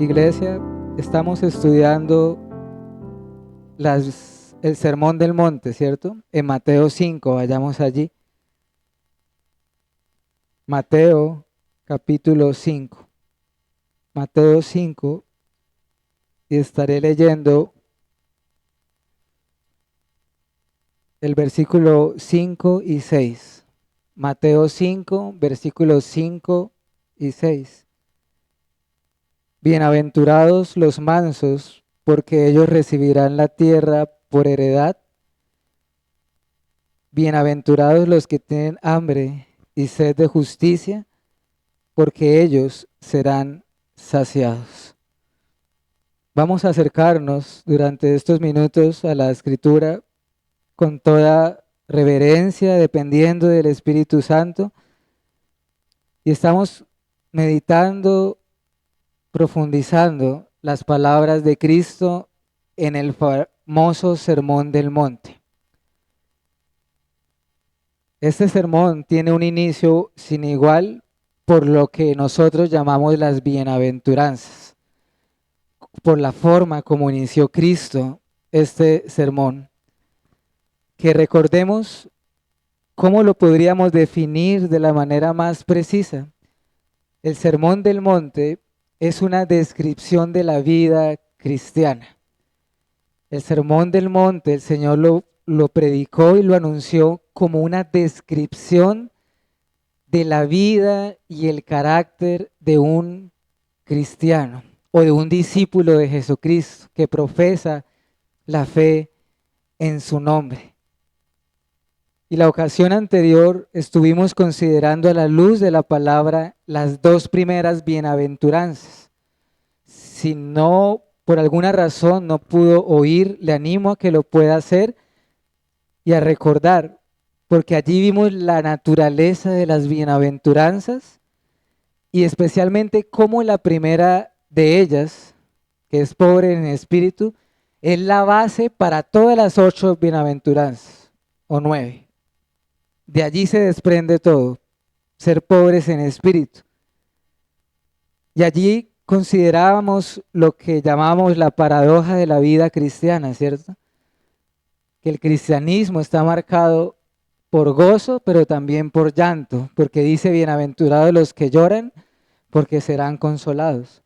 Iglesia, estamos estudiando el Sermón del Monte, ¿cierto? En Mateo 5, vayamos allí. Mateo capítulo 5. Mateo 5, y estaré leyendo el versículo 5 y 6. Mateo 5, versículos 5 y 6. Bienaventurados los mansos, porque ellos recibirán la tierra por heredad. Bienaventurados los que tienen hambre y sed de justicia, porque ellos serán saciados. Vamos a acercarnos durante estos minutos a la Escritura con toda reverencia, dependiendo del Espíritu Santo, y estamos meditando, profundizando las palabras de Cristo en el famoso Sermón del Monte. Este sermón tiene un inicio sin igual por lo que nosotros llamamos las bienaventuranzas, por la forma como inició Cristo este sermón, que recordemos cómo lo podríamos definir de la manera más precisa. El Sermón del Monte es una descripción de la vida cristiana. El Sermón del Monte, el Señor lo predicó y lo anunció como una descripción de la vida y el carácter de un cristiano o de un discípulo de Jesucristo que profesa la fe en su nombre. Y la ocasión anterior estuvimos considerando a la luz de la palabra las dos primeras bienaventuranzas. Si no, por alguna razón no pudo oír, le animo a que lo pueda hacer y a recordar, porque allí vimos la naturaleza de las bienaventuranzas y especialmente cómo la primera de ellas, que es pobre en espíritu, es la base para todas las 8 bienaventuranzas o 9. De allí se desprende todo, ser pobres en espíritu. Y allí considerábamos lo que llamamos la paradoja de la vida cristiana, ¿cierto? Que el cristianismo está marcado por gozo, pero también por llanto, porque dice, bienaventurados los que lloran, porque serán consolados.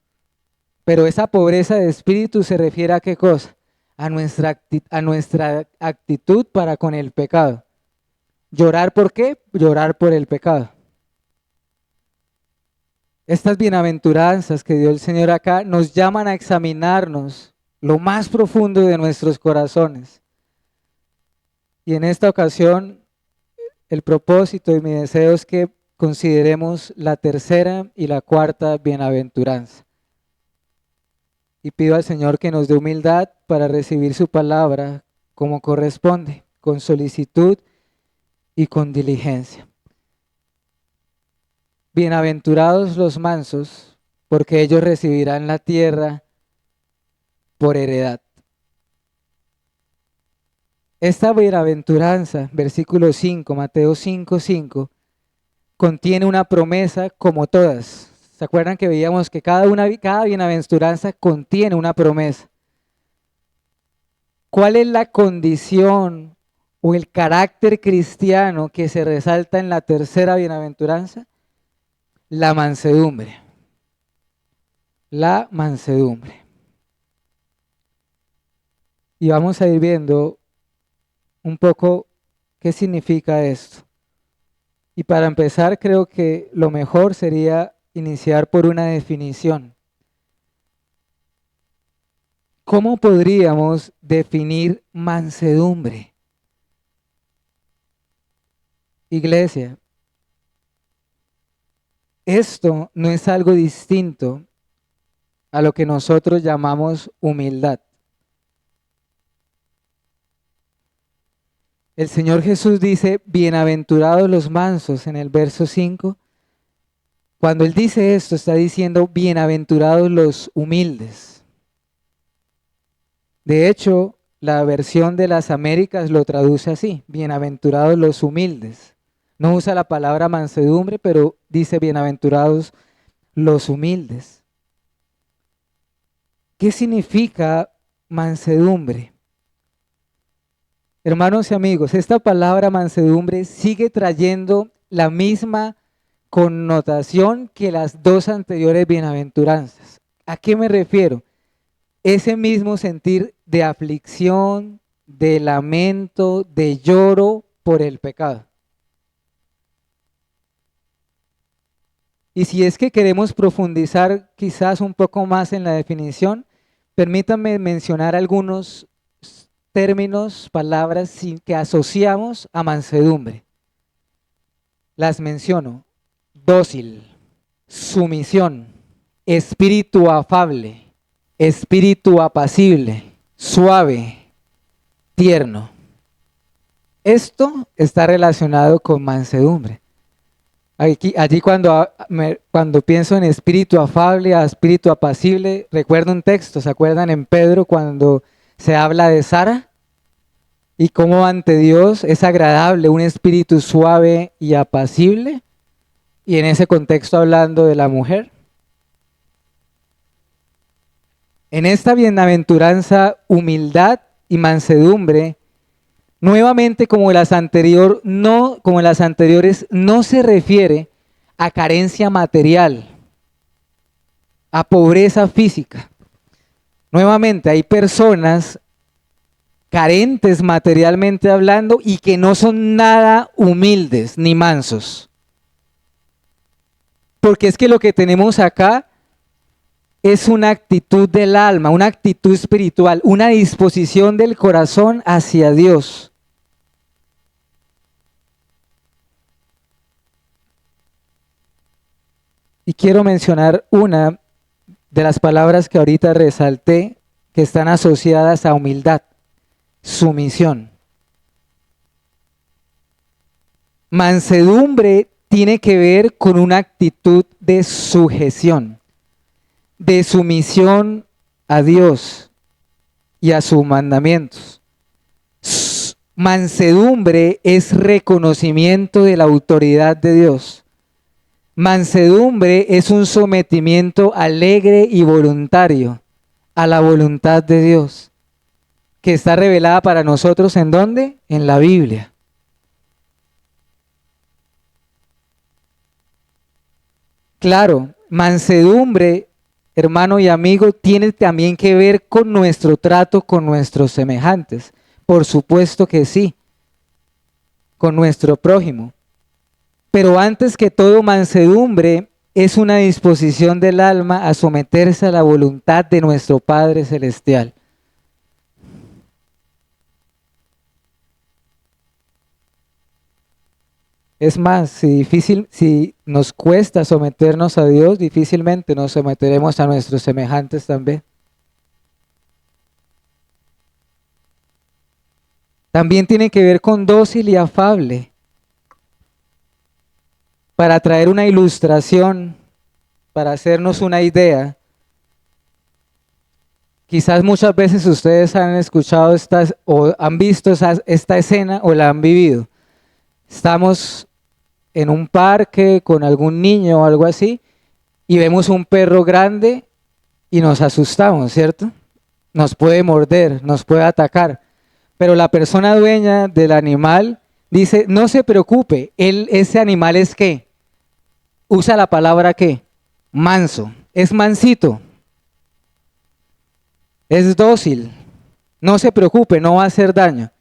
Pero esa pobreza de espíritu se refiere a qué cosa? A nuestra actitud para con el pecado. ¿Llorar por qué? Llorar por el pecado. Estas bienaventuranzas que dio el Señor acá nos llaman a examinarnos lo más profundo de nuestros corazones. Y en esta ocasión, el propósito y mi deseo es que consideremos la tercera y la cuarta bienaventuranza. Y pido al Señor que nos dé humildad para recibir su palabra como corresponde, con solicitud y con diligencia. Bienaventurados los mansos, porque ellos recibirán la tierra por heredad. Esta bienaventuranza, versículo 5, Mateo 5, 5, contiene una promesa como todas. ¿Se acuerdan que veíamos que cada bienaventuranza contiene una promesa? ¿Cuál es la condición o el carácter cristiano que se resalta en la tercera bienaventuranza? La mansedumbre. La mansedumbre. Y vamos a ir viendo un poco qué significa esto. Y para empezar, creo que lo mejor sería iniciar por una definición. ¿Cómo podríamos definir mansedumbre? Iglesia, esto no es algo distinto a lo que nosotros llamamos humildad. El Señor Jesús dice, bienaventurados los mansos en el verso 5. Cuando Él dice esto, está diciendo, bienaventurados los humildes. De hecho, la versión de las Américas lo traduce así, bienaventurados los humildes. No usa la palabra mansedumbre, pero dice bienaventurados los humildes. ¿Qué significa mansedumbre? Hermanos y amigos, esta palabra mansedumbre sigue trayendo la misma connotación que las dos anteriores bienaventuranzas. ¿A qué me refiero? Ese mismo sentir de aflicción, de lamento, de lloro por el pecado. Y si es que queremos profundizar quizás un poco más en la definición, permítanme mencionar algunos términos, palabras que asociamos a mansedumbre. Las menciono: dócil, sumisión, espíritu afable, espíritu apacible, suave, tierno. Esto está relacionado con mansedumbre. Allí cuando pienso en espíritu afable, a espíritu apacible, recuerdo un texto, ¿se acuerdan en Pedro cuando se habla de Sara? Y cómo ante Dios es agradable un espíritu suave y apacible, y en ese contexto hablando de la mujer. En esta bienaventuranza, humildad y mansedumbre, nuevamente como las anteriores, no se refiere a carencia material, a pobreza física. Nuevamente hay personas carentes materialmente hablando y que no son nada humildes ni mansos. Porque es que lo que tenemos acá es una actitud del alma, una actitud espiritual, una disposición del corazón hacia Dios. Y quiero mencionar una de las palabras que ahorita resalté que están asociadas a humildad: sumisión. Mansedumbre tiene que ver con una actitud de sujeción, de sumisión a Dios y a sus mandamientos. Mansedumbre es reconocimiento de la autoridad de Dios. Mansedumbre es un sometimiento alegre y voluntario a la voluntad de Dios, que está revelada para nosotros ¿en dónde? En la Biblia. Claro, mansedumbre, hermano y amigo, tiene también que ver con nuestro trato con nuestros semejantes. Por supuesto que sí, con nuestro prójimo. Pero antes que todo, mansedumbre es una disposición del alma a someterse a la voluntad de nuestro Padre Celestial. Es más, si nos cuesta someternos a Dios, difícilmente nos someteremos a nuestros semejantes también. También tiene que ver con dócil y afable. Para traer una ilustración, para hacernos una idea, quizás muchas veces ustedes han escuchado o han visto esta escena o la han vivido. Estamos en un parque con algún niño o algo así y vemos un perro grande y nos asustamos, ¿cierto? Nos puede morder, nos puede atacar, pero la persona dueña del animal dice: no se preocupe, ese animal es ¿qué? Usa la palabra ¿qué? Manso, es mansito, es dócil, no se preocupe, no va a hacer daño.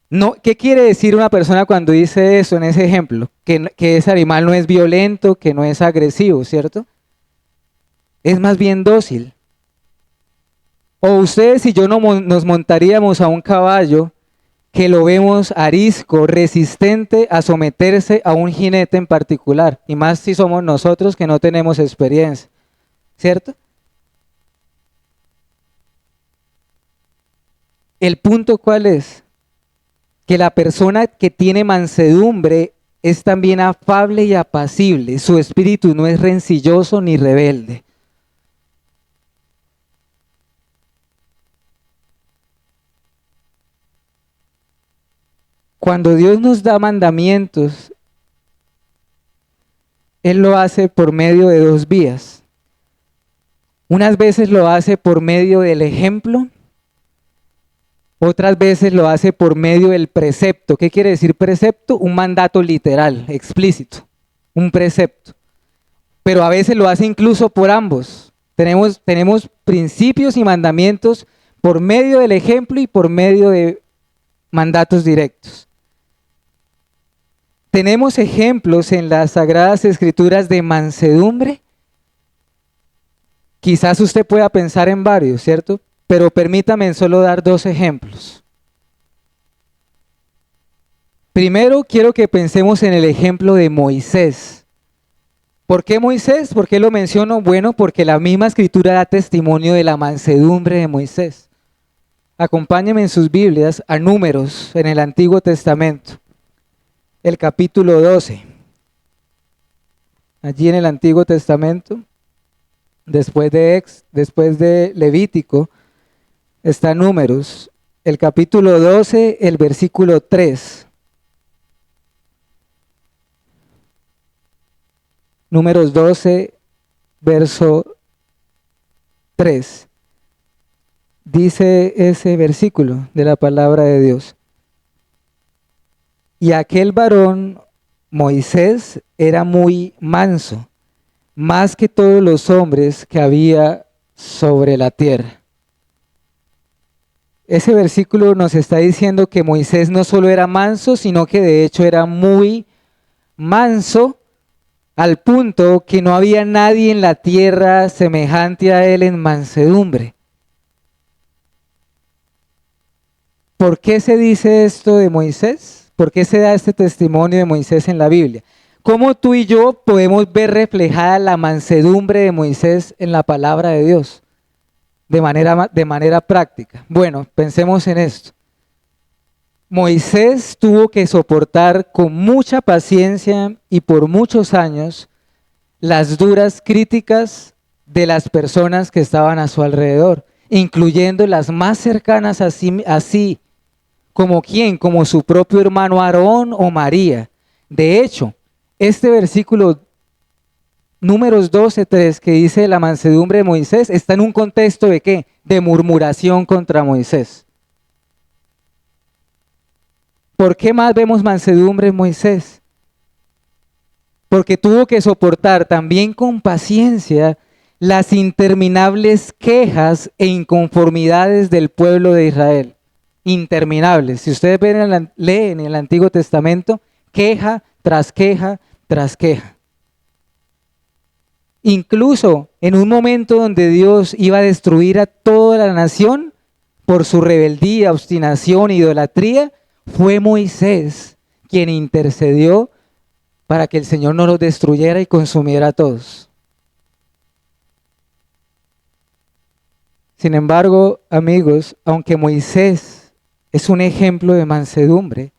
No, ¿qué quiere decir una persona cuando dice eso en ese ejemplo? Que ese animal no es violento, que no es agresivo, ¿cierto? Es más bien dócil. O ustedes y yo nos montaríamos a un caballo que lo vemos arisco, resistente a someterse a un jinete en particular, y más si somos nosotros que no tenemos experiencia, ¿cierto? El punto ¿cuál es? Que la persona que tiene mansedumbre es también afable y apacible, su espíritu no es rencilloso ni rebelde. Cuando Dios nos da mandamientos, Él lo hace por medio de dos vías. Unas veces lo hace por medio del ejemplo, otras veces lo hace por medio del precepto. ¿Qué quiere decir precepto? Un mandato literal, explícito, un precepto. Pero a veces lo hace incluso por ambos. Tenemos principios y mandamientos por medio del ejemplo y por medio de mandatos directos. Tenemos ejemplos en las Sagradas Escrituras de mansedumbre. Quizás usted pueda pensar en varios, ¿cierto? Pero permítame solo dar 2 ejemplos. Primero, quiero que pensemos en el ejemplo de Moisés. ¿Por qué Moisés? ¿Por qué lo menciono? Bueno, porque la misma Escritura da testimonio de la mansedumbre de Moisés. Acompáñenme en sus Biblias a Números en el Antiguo Testamento, el capítulo 12. Allí en el Antiguo Testamento, después de Levítico, está Números, el capítulo 12, el versículo 3. Números 12, verso 3. Dice ese versículo de la palabra de Dios: y aquel varón, Moisés, era muy manso, más que todos los hombres que había sobre la tierra. Ese versículo nos está diciendo que Moisés no solo era manso, sino que de hecho era muy manso, al punto que no había nadie en la tierra semejante a él en mansedumbre. ¿Por qué se dice esto de Moisés? ¿Por qué se da este testimonio de Moisés en la Biblia? ¿Cómo tú y yo podemos ver reflejada la mansedumbre de Moisés en la palabra de Dios? De manera práctica. Bueno, pensemos en esto. Moisés tuvo que soportar con mucha paciencia y por muchos años las duras críticas de las personas que estaban a su alrededor, incluyendo las más cercanas así como quién, como su propio hermano Aarón o María. De hecho, este versículo Números 12:3 que dice la mansedumbre de Moisés está en un contexto de ¿qué? De murmuración contra Moisés. ¿Por qué más vemos mansedumbre en Moisés? Porque tuvo que soportar también con paciencia las interminables quejas e inconformidades del pueblo de Israel. Interminables. Si ustedes leen en el Antiguo Testamento, queja tras queja tras queja. Incluso en un momento donde Dios iba a destruir a toda la nación por su rebeldía, obstinación, idolatría, fue Moisés quien intercedió para que el Señor no los destruyera y consumiera a todos. Sin embargo, amigos, aunque Moisés es un ejemplo de mansedumbre,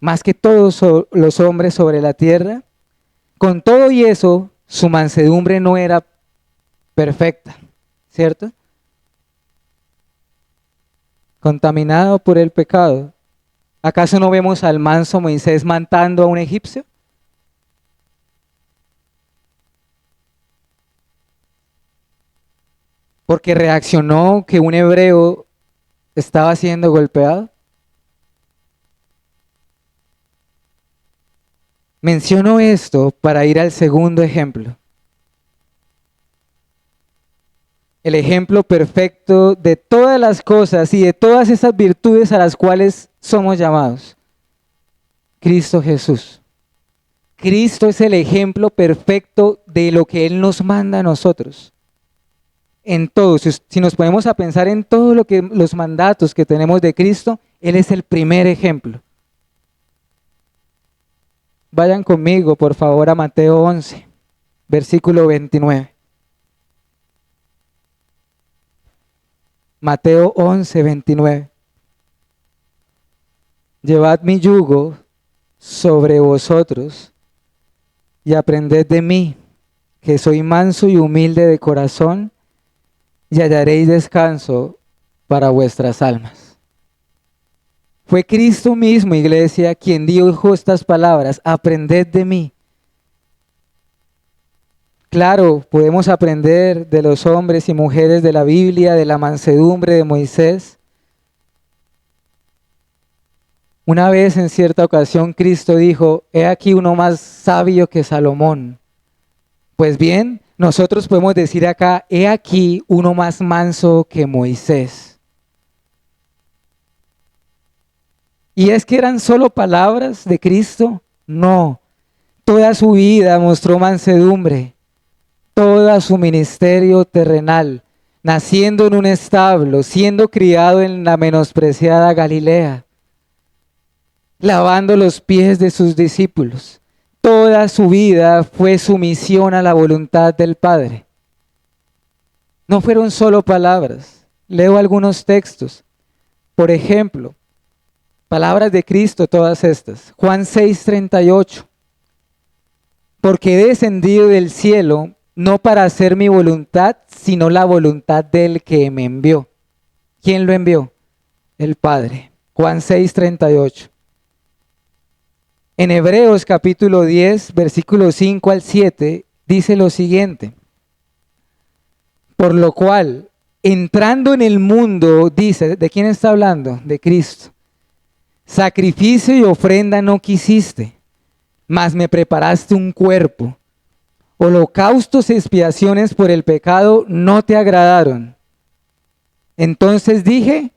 más que todos los hombres sobre la tierra, con todo y eso, su mansedumbre no era perfecta, ¿cierto? Contaminado por el pecado. ¿Acaso no vemos al manso Moisés matando a un egipcio? Porque reaccionó que un hebreo estaba siendo golpeado. Menciono esto para ir al segundo ejemplo. El ejemplo perfecto de todas las cosas y de todas esas virtudes a las cuales somos llamados. Cristo Jesús. Cristo es el ejemplo perfecto de lo que Él nos manda a nosotros. En todo, si nos ponemos a pensar en todo lo que los mandatos que tenemos de Cristo, Él es el primer ejemplo. Vayan conmigo, por favor, a Mateo 11, versículo 29. Mateo 11, 29. Llevad mi yugo sobre vosotros y aprended de mí, que soy manso y humilde de corazón, y hallaréis descanso para vuestras almas. Fue Cristo mismo, iglesia, quien dijo estas palabras: aprended de mí. Claro, podemos aprender de los hombres y mujeres de la Biblia, de la mansedumbre de Moisés. Una vez en cierta ocasión Cristo dijo, he aquí uno más sabio que Salomón. Pues bien, nosotros podemos decir acá, he aquí uno más manso que Moisés. ¿Y es que eran solo palabras de Cristo? No, toda su vida mostró mansedumbre. Todo su ministerio terrenal, naciendo en un establo, siendo criado en la menospreciada Galilea, lavando los pies de sus discípulos. Toda su vida fue sumisión a la voluntad del Padre. No fueron solo palabras. Leo algunos textos. Por ejemplo, palabras de Cristo, todas estas. Juan 6:38. Porque he descendido del cielo no para hacer mi voluntad, sino la voluntad del que me envió. ¿Quién lo envió? El Padre. Juan 6:38. En Hebreos capítulo 10, versículos 5 al 7, dice lo siguiente. Por lo cual, entrando en el mundo, dice, ¿de quién está hablando? De Cristo. Sacrificio y ofrenda no quisiste, mas me preparaste un cuerpo. Holocaustos y expiaciones por el pecado no te agradaron. Entonces dije,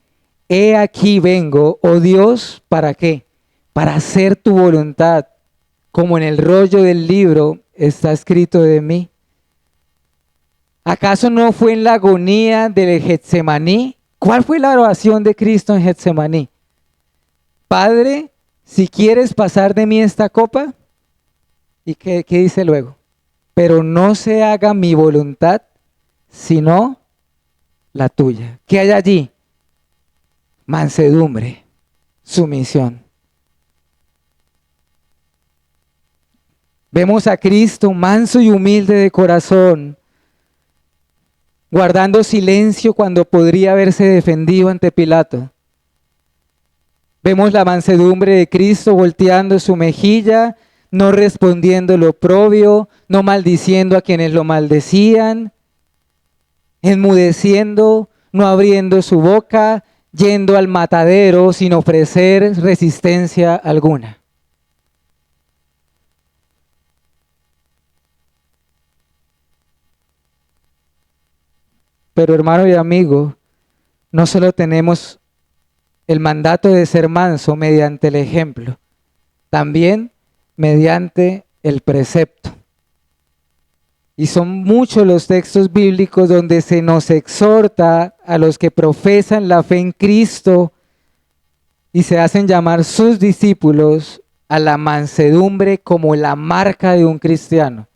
he aquí vengo, oh Dios, ¿para qué? Para hacer tu voluntad, como en el rollo del libro está escrito de mí. ¿Acaso no fue en la agonía del Getsemaní? ¿Cuál fue la oración de Cristo en Getsemaní? Padre, si quieres pasar de mí esta copa. ¿Y qué dice luego? Pero no se haga mi voluntad, sino la tuya. ¿Qué hay allí? Mansedumbre, sumisión. Vemos a Cristo manso y humilde de corazón, guardando silencio cuando podría haberse defendido ante Pilato. Vemos la mansedumbre de Cristo volteando su mejilla, no respondiendo lo oprobio, no maldiciendo a quienes lo maldecían, enmudeciendo, no abriendo su boca, yendo al matadero sin ofrecer resistencia alguna. Pero hermano y amigo, no solo tenemos el mandato de ser manso mediante el ejemplo, también mediante el precepto. Y son muchos los textos bíblicos donde se nos exhorta a los que profesan la fe en Cristo y se hacen llamar sus discípulos a la mansedumbre como la marca de un cristiano.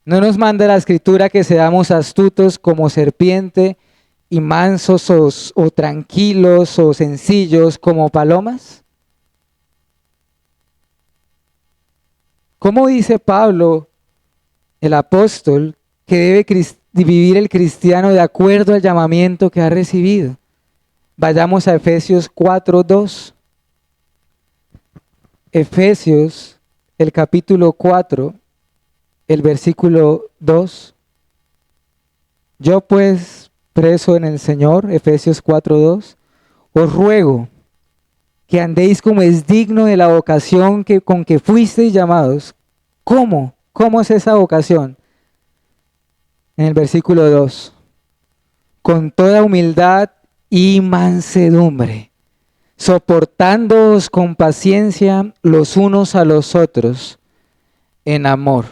No nos manda la Escritura que seamos astutos como serpiente y mansos o tranquilos o sencillos como palomas. ¿Cómo dice Pablo, el apóstol, que debe vivir el cristiano de acuerdo al llamamiento que ha recibido? Vayamos a Efesios 4:2. Efesios, el capítulo 4, el versículo 2. Yo pues, preso en el Señor, Efesios 4:2, os ruego que andéis como es digno de la vocación con que fuisteis llamados. ¿Cómo? ¿Cómo es esa vocación? En el versículo 2. Con toda humildad y mansedumbre, soportándoos con paciencia los unos a los otros en amor.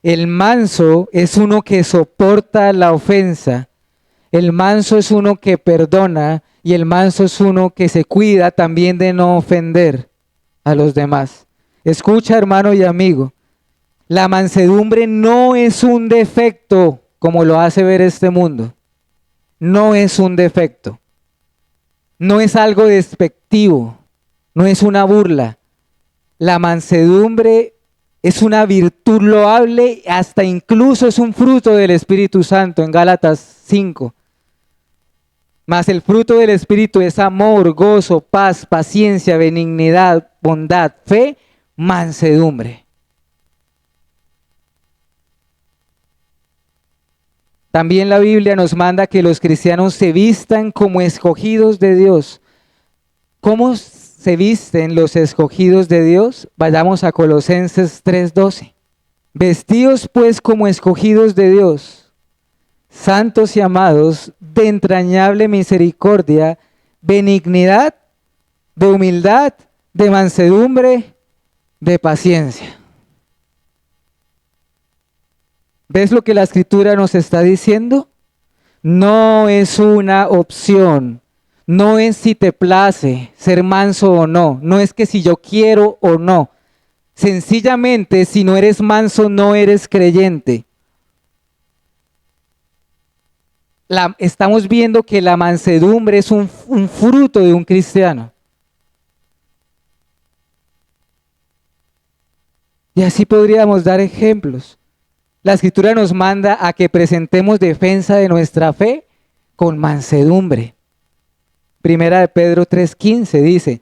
El manso es uno que soporta la ofensa. El manso es uno que perdona y el manso es uno que se cuida también de no ofender a los demás. Escucha, hermano y amigo, la mansedumbre no es un defecto como lo hace ver este mundo. No es un defecto. No es algo despectivo. No es una burla. La mansedumbre es una virtud loable, hasta incluso es un fruto del Espíritu Santo en Gálatas 5. Mas el fruto del Espíritu es amor, gozo, paz, paciencia, benignidad, bondad, fe, mansedumbre. También la Biblia nos manda que los cristianos se vistan como escogidos de Dios. ¿Cómo se visten los escogidos de Dios? Vayamos a Colosenses 3:12. Vestidos pues como escogidos de Dios, santos y amados, de entrañable misericordia, benignidad, de humildad, de mansedumbre, de paciencia. ¿Ves lo que la Escritura nos está diciendo? No es una opción, no es si te place ser manso o no, no es que si yo quiero o no. Sencillamente, si no eres manso, no eres creyente. Estamos viendo que la mansedumbre es un fruto de un cristiano. Y así podríamos dar ejemplos. La Escritura nos manda a que presentemos defensa de nuestra fe con mansedumbre. Primera de Pedro 3:15 dice: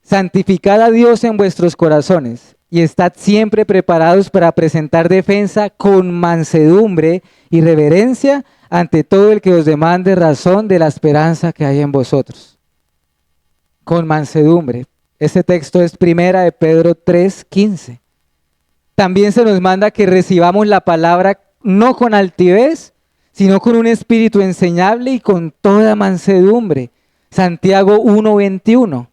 santificad a Dios en vuestros corazones y estad siempre preparados para presentar defensa con mansedumbre y reverencia ante todo el que os demande razón de la esperanza que hay en vosotros. Con mansedumbre. Ese texto es Primera de Pedro 3:15. También se nos manda que recibamos la palabra no con altivez, sino con un espíritu enseñable y con toda mansedumbre. Santiago 1:21.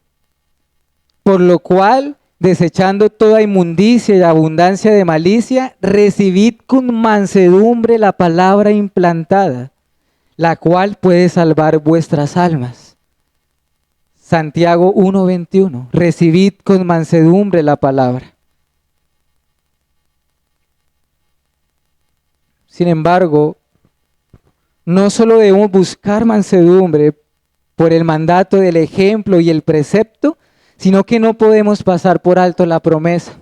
Por lo cual, desechando toda inmundicia y abundancia de malicia, recibid con mansedumbre la palabra implantada, la cual puede salvar vuestras almas. Santiago 1:21. Recibid con mansedumbre la palabra. Sin embargo, no solo debemos buscar mansedumbre por el mandato del ejemplo y el precepto, sino que no podemos pasar por alto la promesa.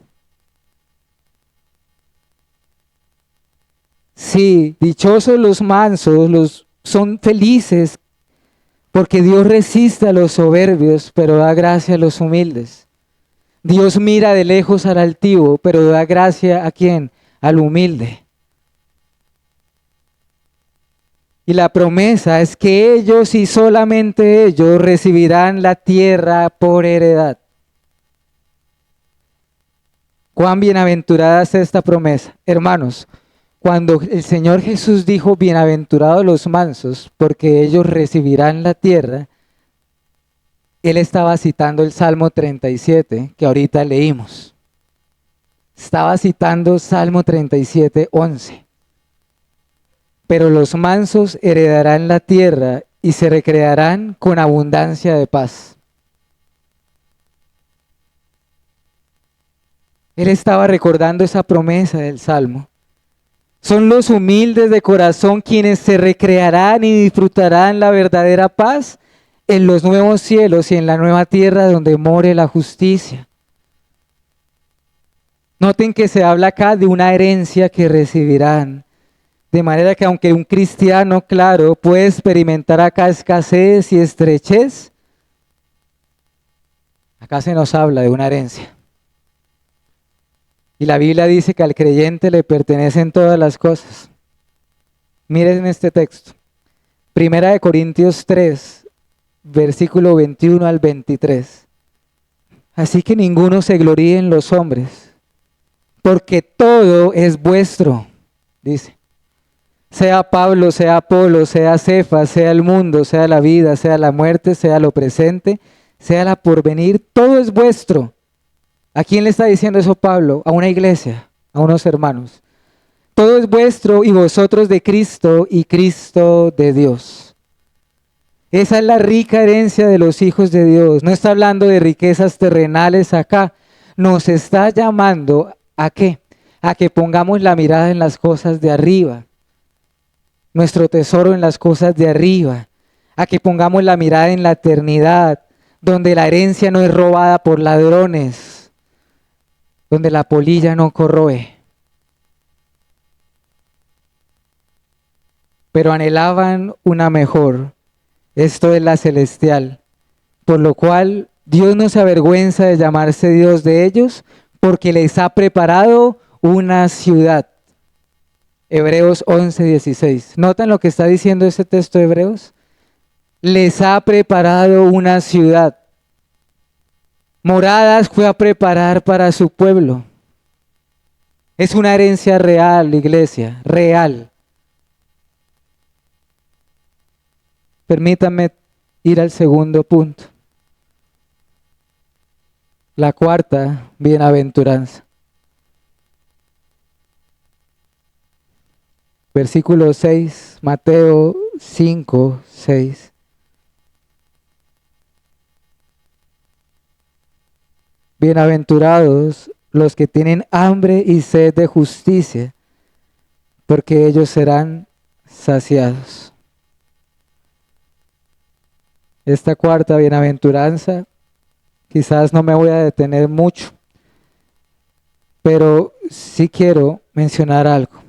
Sí, dichosos los mansos, son felices, porque Dios resiste a los soberbios, pero da gracia a los humildes. Dios mira de lejos al altivo, pero da gracia ¿a quién? Al humilde. Y la promesa es que ellos y solamente ellos recibirán la tierra por heredad. Cuán bienaventurada es esta promesa. Hermanos, cuando el Señor Jesús dijo, bienaventurados los mansos, porque ellos recibirán la tierra, Él estaba citando el Salmo 37, que ahorita leímos. Estaba citando Salmo 37:11. Pero los mansos heredarán la tierra y se recrearán con abundancia de paz. Él estaba recordando esa promesa del Salmo. Son los humildes de corazón quienes se recrearán y disfrutarán la verdadera paz en los nuevos cielos y en la nueva tierra donde more la justicia. Noten que se habla acá de una herencia que recibirán. De manera que aunque un cristiano, claro, puede experimentar acá escasez y estrechez, acá se nos habla de una herencia. Y la Biblia dice que al creyente le pertenecen todas las cosas. Miren este texto. Primera de Corintios 3, versículo 21 al 23. Así que ninguno se gloríe en los hombres, porque todo es vuestro, dice. Sea Pablo, sea Apolo, sea Cefas, sea el mundo, sea la vida, sea la muerte, sea lo presente, sea la porvenir, todo es vuestro. ¿A quién le está diciendo eso Pablo? A una iglesia, a unos hermanos. Todo es vuestro y vosotros de Cristo y Cristo de Dios. Esa es la rica herencia de los hijos de Dios. No está hablando de riquezas terrenales acá. Nos está llamando ¿a qué? A que pongamos la mirada en las cosas de arriba. Nuestro tesoro en las cosas de arriba, a que pongamos la mirada en la eternidad, donde la herencia no es robada por ladrones, donde la polilla no corroe. Pero anhelaban una mejor, esto es la celestial, por lo cual Dios no se avergüenza de llamarse Dios de ellos, porque les ha preparado una ciudad. Hebreos 11:16. ¿Notan lo que está diciendo ese texto de Hebreos? Les ha preparado una ciudad. Moradas fue a preparar para su pueblo. Es una herencia real, iglesia, real. Permítanme ir al segundo punto. La cuarta bienaventuranza. Versículo 6, Mateo 5:6. Bienaventurados los que tienen hambre y sed de justicia, porque ellos serán saciados. Esta cuarta bienaventuranza, quizás no me voy a detener mucho, pero sí quiero mencionar algo.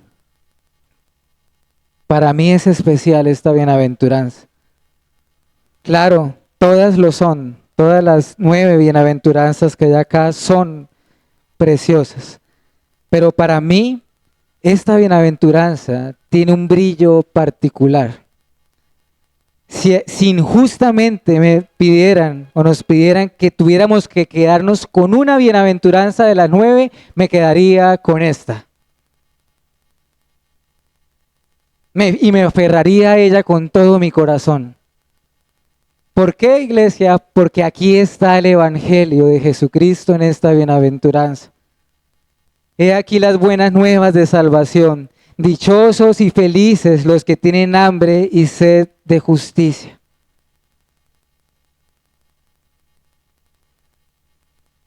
Para mí es especial esta bienaventuranza. Claro, todas lo son. Todas las 9 bienaventuranzas que hay acá son preciosas. Pero para mí, esta bienaventuranza tiene un brillo particular. Si injustamente me pidieran o nos pidieran que tuviéramos que quedarnos con una bienaventuranza de las 9, me quedaría con esta. Y me aferraría a ella con todo mi corazón. ¿Por qué, iglesia? Porque aquí está el Evangelio de Jesucristo en esta bienaventuranza. He aquí las buenas nuevas de salvación. Dichosos y felices los que tienen hambre y sed de justicia.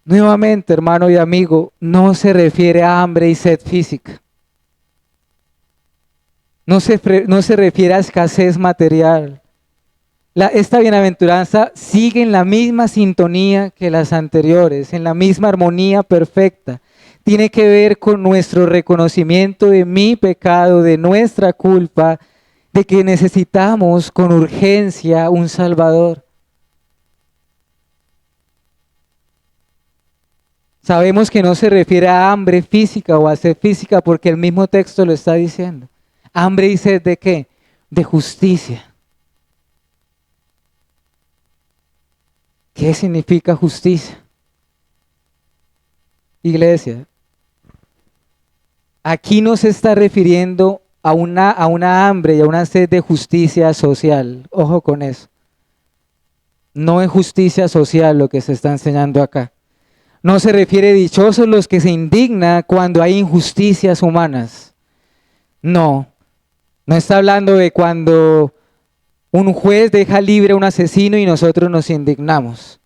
Nuevamente, hermano y amigo, no se refiere a hambre y sed física. No se refiere a escasez material. Esta bienaventuranza sigue en la misma sintonía que las anteriores, en la misma armonía perfecta. Tiene que ver con nuestro reconocimiento de mi pecado, de nuestra culpa, de que necesitamos con urgencia un Salvador. Sabemos que no se refiere a hambre física o a sed física porque el mismo texto lo está diciendo. ¿Hambre y sed de qué? De justicia. ¿Qué significa justicia? Iglesia, aquí no se está refiriendo a una hambre y a una sed de justicia social. Ojo con eso. No es justicia social lo que se está enseñando acá. No se refiere a dichosos los que se indignan cuando hay injusticias humanas. No está hablando de cuando un juez deja libre a un asesino y nosotros nos indignamos.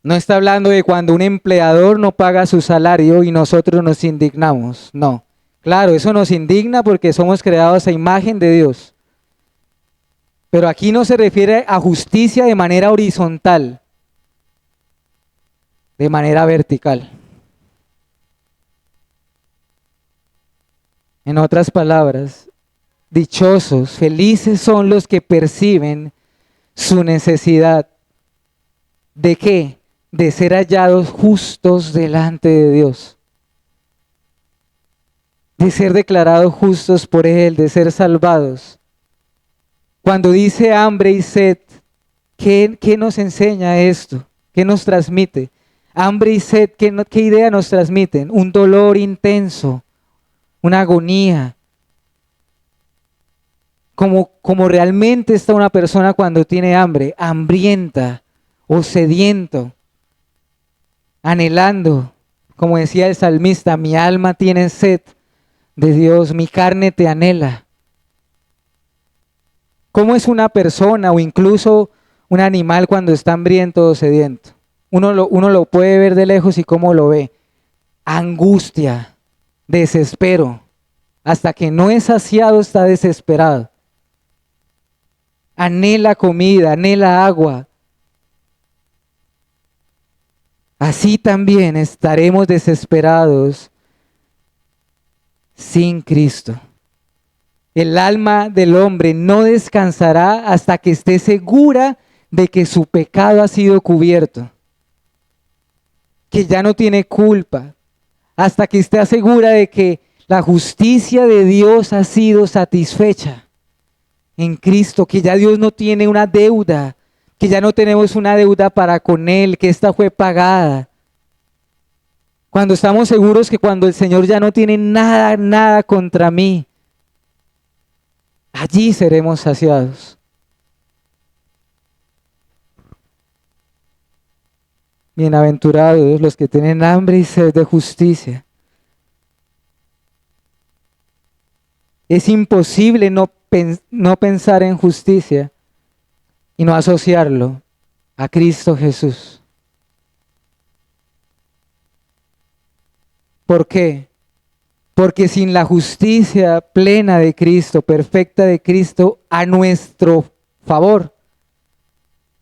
No está hablando de cuando un empleador no paga su salario y nosotros nos indignamos. No. Claro, eso nos indigna porque somos creados a imagen de Dios. Pero aquí no se refiere a justicia de manera horizontal, de manera vertical. En otras palabras, dichosos, felices son los que perciben su necesidad. ¿De qué? De ser hallados justos delante de Dios. De ser declarados justos por Él, de ser salvados. Cuando dice hambre y sed, ¿qué nos enseña esto? ¿Qué nos transmite? Hambre y sed, ¿qué idea nos transmiten? Un dolor intenso, una agonía. Como realmente está una persona cuando tiene hambre, hambrienta o sediento, anhelando, como decía el salmista, mi alma tiene sed de Dios, mi carne te anhela. ¿Cómo es una persona o incluso un animal cuando está hambriento o sediento? Uno lo puede ver de lejos y ¿cómo lo ve? Angustia, desespero. Hasta que no es saciado está desesperado. Anhela comida, anhela agua. Así también estaremos desesperados sin Cristo. El alma del hombre no descansará hasta que esté segura de que su pecado ha sido cubierto, que ya no tiene culpa, hasta que esté segura de que La justicia de Dios ha sido satisfecha en Cristo, que ya Dios no tiene una deuda, que ya no tenemos una deuda para con Él, que esta fue pagada. Cuando estamos seguros que cuando el Señor ya no tiene nada, nada contra mí, allí seremos saciados. Bienaventurados los que tienen hambre y sed de justicia. Es imposible no pensar en justicia y no asociarlo a Cristo Jesús. ¿Por qué? Porque sin la justicia plena de Cristo, perfecta de Cristo, a nuestro favor,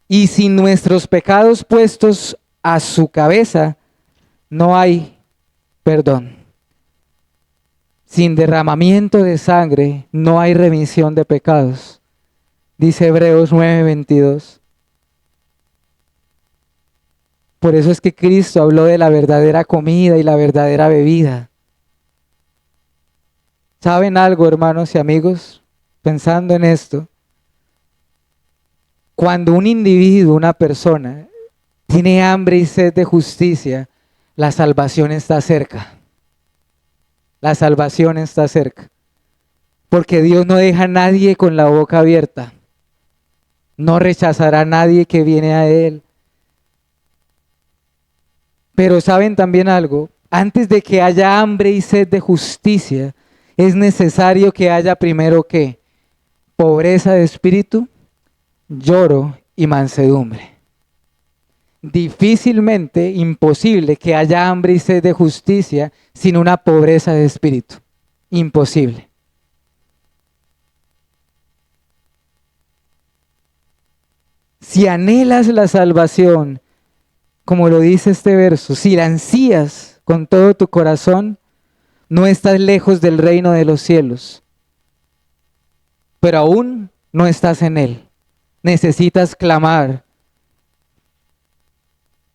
y sin nuestros pecados puestos a su cabeza, no hay perdón. Sin derramamiento de sangre no hay remisión de pecados, dice Hebreos 9:22. Por eso es que Cristo habló de la verdadera comida y la verdadera bebida. ¿Saben algo, hermanos y amigos? Pensando en esto, cuando un individuo, una persona, tiene hambre y sed de justicia, la salvación está cerca. La salvación está cerca. Porque Dios no deja a nadie con la boca abierta. No rechazará a nadie que viene a Él. Pero ¿saben también algo? Antes de que haya hambre y sed de justicia, es necesario que haya primero ¿qué? Pobreza de espíritu, lloro y mansedumbre. Difícilmente, imposible que haya hambre y sed de justicia sin una pobreza de espíritu. Imposible. Si anhelas la salvación, como lo dice este verso, si la ansías con todo tu corazón, no estás lejos del reino de los cielos, pero aún no estás en él. Necesitas clamar,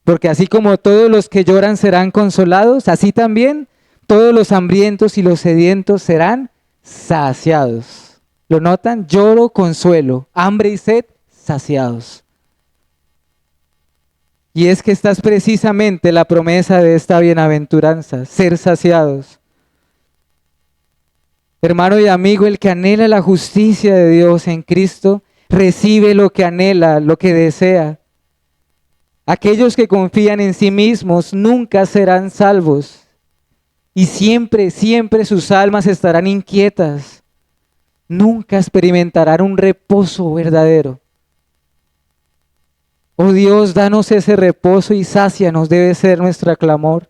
porque así como todos los que lloran serán consolados, así también todos los hambrientos y los sedientos serán saciados. ¿Lo notan? Lloro, consuelo, hambre y sed, saciados. Y es que esta es precisamente la promesa de esta bienaventuranza, ser saciados. Hermano y amigo, el que anhela la justicia de Dios en Cristo, recibe lo que anhela, lo que desea. Aquellos que confían en sí mismos nunca serán salvos. Y siempre, siempre sus almas estarán inquietas. Nunca experimentarán un reposo verdadero. Oh Dios, danos ese reposo y sácianos, debe ser nuestro clamor.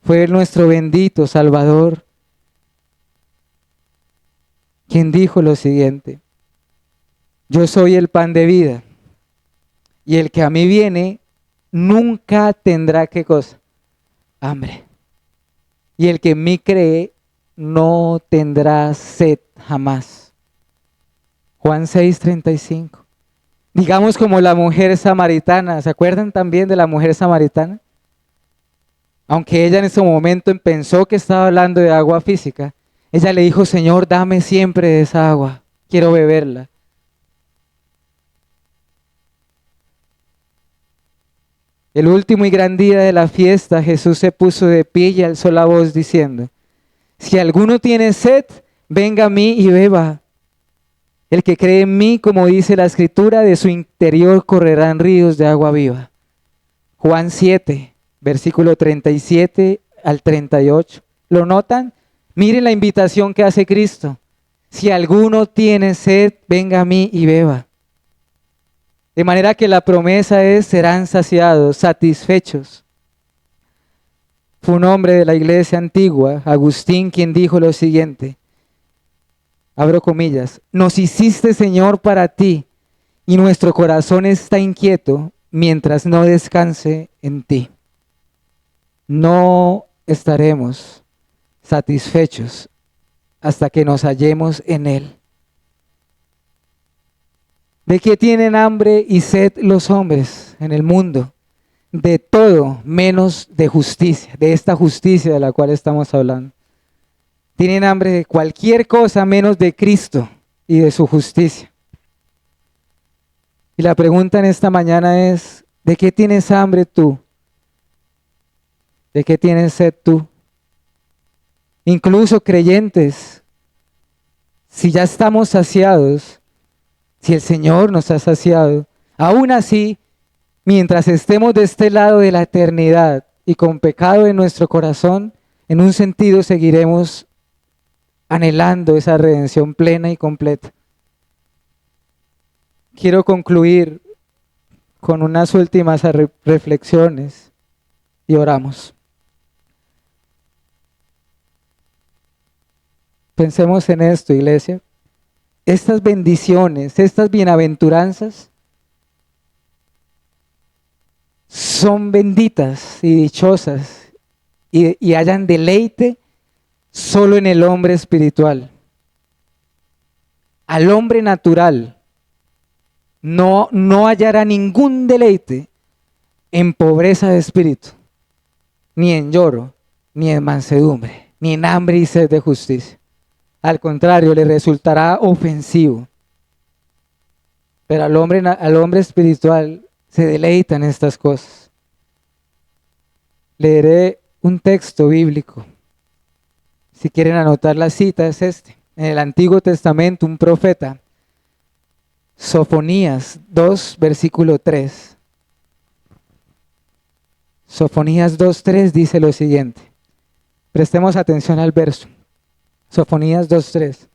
Fue nuestro bendito Salvador quien dijo lo siguiente: yo soy el pan de vida, y el que a mí viene nunca tendrá ¿qué cosa? Hambre. Y el que en mí cree no tendrá sed jamás. Juan 6:35. Digamos como la mujer samaritana. ¿Se acuerdan también de la mujer samaritana? Aunque ella en ese momento pensó que estaba hablando de agua física, ella le dijo: Señor, dame siempre de esa agua, quiero beberla. El último y gran día de la fiesta, Jesús se puso de pie y alzó la voz diciendo: si alguno tiene sed, venga a mí y beba. El que cree en mí, como dice la Escritura, de su interior correrán ríos de agua viva. Juan 7, versículo 37 al 38. ¿Lo notan? Miren la invitación que hace Cristo. Si alguno tiene sed, venga a mí y beba. De manera que la promesa es: serán saciados, satisfechos. Fue un hombre de la iglesia antigua, Agustín, quien dijo lo siguiente. Abro comillas: nos hiciste, Señor, para ti, y nuestro corazón está inquieto mientras no descanse en ti. No estaremos satisfechos hasta que nos hallemos en Él. ¿De qué tienen hambre y sed los hombres en el mundo? de todo menos de justicia, de esta justicia de la cual estamos hablando. Tienen hambre de cualquier cosa menos de Cristo y de su justicia. Y la pregunta en esta mañana es, ¿de qué tienes hambre tú? ¿De qué tienes sed tú? Incluso creyentes, si ya estamos saciados, si el Señor nos ha saciado, aún así, mientras estemos de este lado de la eternidad y con pecado en nuestro corazón, en un sentido seguiremos anhelando esa redención plena y completa. Quiero concluir con unas últimas reflexiones y oramos. Pensemos en esto, iglesia. Estas bendiciones, estas bienaventuranzas son benditas y dichosas y hallan deleite solo en el hombre espiritual. Al hombre natural no hallará ningún deleite en pobreza de espíritu, ni en lloro, ni en mansedumbre, ni en hambre y sed de justicia. Al contrario, le resultará ofensivo. Pero al hombre espiritual se deleita en estas cosas. Leeré un texto bíblico. Si quieren anotar la cita, es este. En el Antiguo Testamento, un profeta, Sofonías 2, versículo 3. Sofonías 2:3 dice lo siguiente. Prestemos atención al verso. Sofonías 2:3.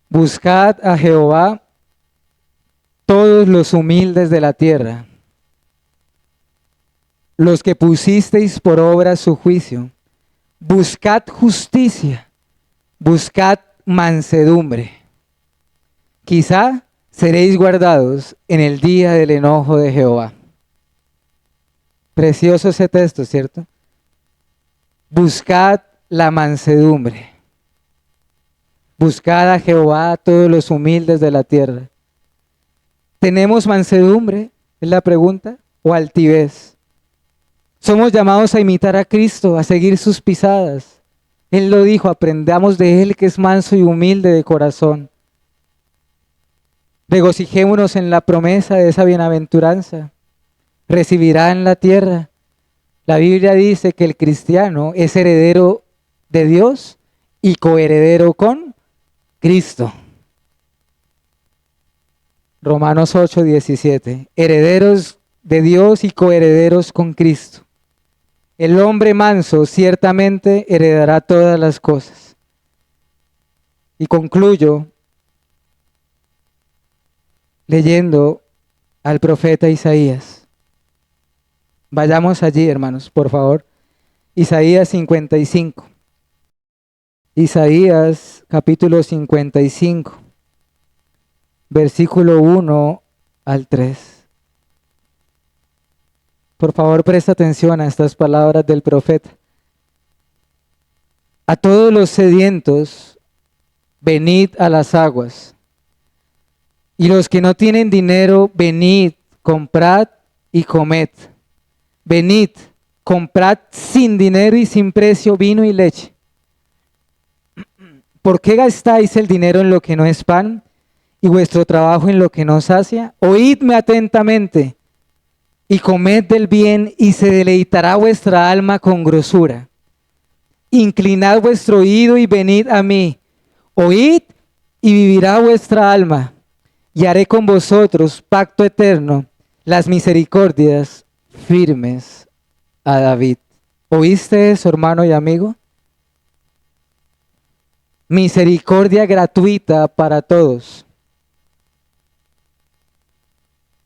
Buscad a Jehová todos los humildes de la tierra, los que pusisteis por obra su juicio. Buscad justicia, buscad mansedumbre. Quizá seréis guardados en el día del enojo de Jehová. Precioso ese texto, ¿cierto? Buscad la mansedumbre. Buscad a Jehová a todos los humildes de la tierra. ¿Tenemos mansedumbre? Es la pregunta. ¿O altivez? Somos llamados a imitar a Cristo, a seguir sus pisadas. Él lo dijo, aprendamos de Él que es manso y humilde de corazón. Regocijémonos en la promesa de esa bienaventuranza. Recibirá en la tierra. La Biblia dice que el cristiano es heredero de Dios y coheredero con Cristo. Romanos 8:17. Herederos de Dios y coherederos con Cristo. El hombre manso ciertamente heredará todas las cosas. Y concluyo leyendo al profeta Isaías. Vayamos allí, hermanos, por favor. Isaías 55. Isaías capítulo 55, versículo 1 al 3. Por favor, presta atención a estas palabras del profeta. A todos los sedientos, venid a las aguas. Y los que no tienen dinero, venid, comprad y comed. Venid, comprad sin dinero y sin precio vino y leche. ¿Por qué gastáis el dinero en lo que no es pan y vuestro trabajo en lo que no sacia? Oídme atentamente y comed del bien, y se deleitará vuestra alma con grosura. Inclinad vuestro oído y venid a mí. Oíd y vivirá vuestra alma, y haré con vosotros pacto eterno, las misericordias firmes a David. ¿Oíste eso, hermano y amigo? Misericordia gratuita para todos.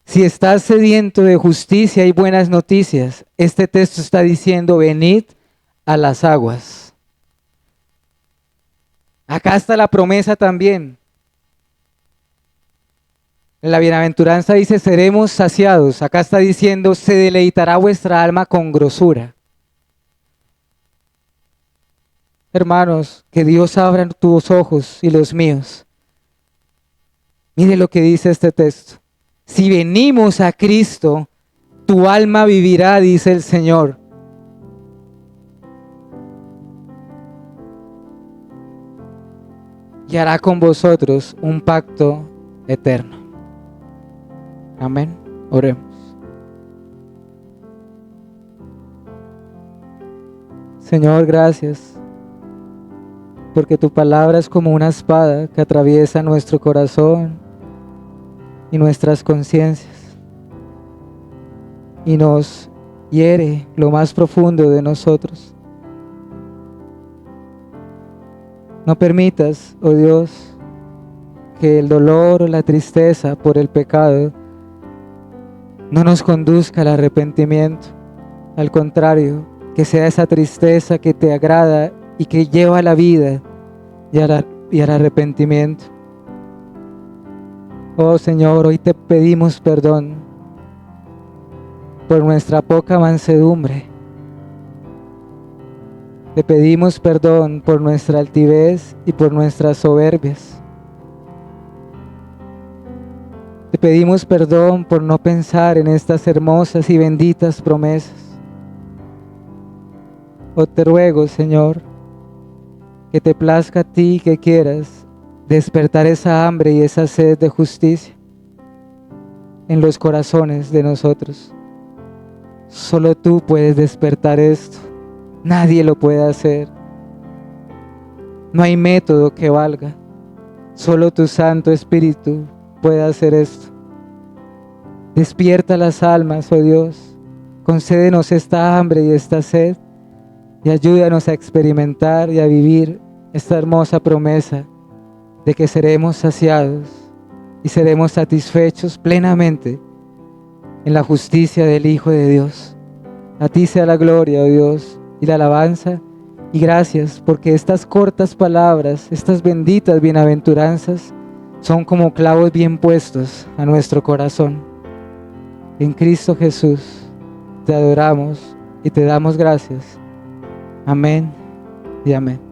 Si estás sediento de justicia y buenas noticias, este texto está diciendo, venid a las aguas. Acá está la promesa también. En la bienaventuranza dice, seremos saciados. Acá está diciendo, se deleitará vuestra alma con grosura. Hermanos, que Dios abra tus ojos y los míos. Mire lo que dice este texto. Si venimos a Cristo, tu alma vivirá, dice el Señor. Y hará con vosotros un pacto eterno. Amén. Oremos. Señor, gracias, porque tu palabra es como una espada que atraviesa nuestro corazón y nuestras conciencias y nos hiere lo más profundo de nosotros. No permitas, oh Dios, que el dolor o la tristeza por el pecado no nos conduzca al arrepentimiento. Al contrario, que sea esa tristeza que te agrada y que lleva a la vida y al arrepentimiento. Oh Señor, hoy te pedimos perdón por nuestra poca mansedumbre. Te pedimos perdón por nuestra altivez y por nuestras soberbias. Te pedimos perdón por no pensar en estas hermosas y benditas promesas. Oh, te ruego, Señor, que te plazca a ti, que quieras despertar esa hambre y esa sed de justicia en los corazones de nosotros. Solo tú puedes despertar esto. Nadie lo puede hacer. No hay método que valga. Solo tu Santo Espíritu puede hacer esto. Despierta las almas, oh Dios. Concédenos esta hambre y esta sed y ayúdanos a experimentar y a vivir esta hermosa promesa de que seremos saciados y seremos satisfechos plenamente en la justicia del Hijo de Dios. A ti sea la gloria, oh Dios, y la alabanza, y gracias porque estas cortas palabras, estas benditas bienaventuranzas, son como clavos bien puestos a nuestro corazón. En Cristo Jesús te adoramos y te damos gracias. Amén y amén.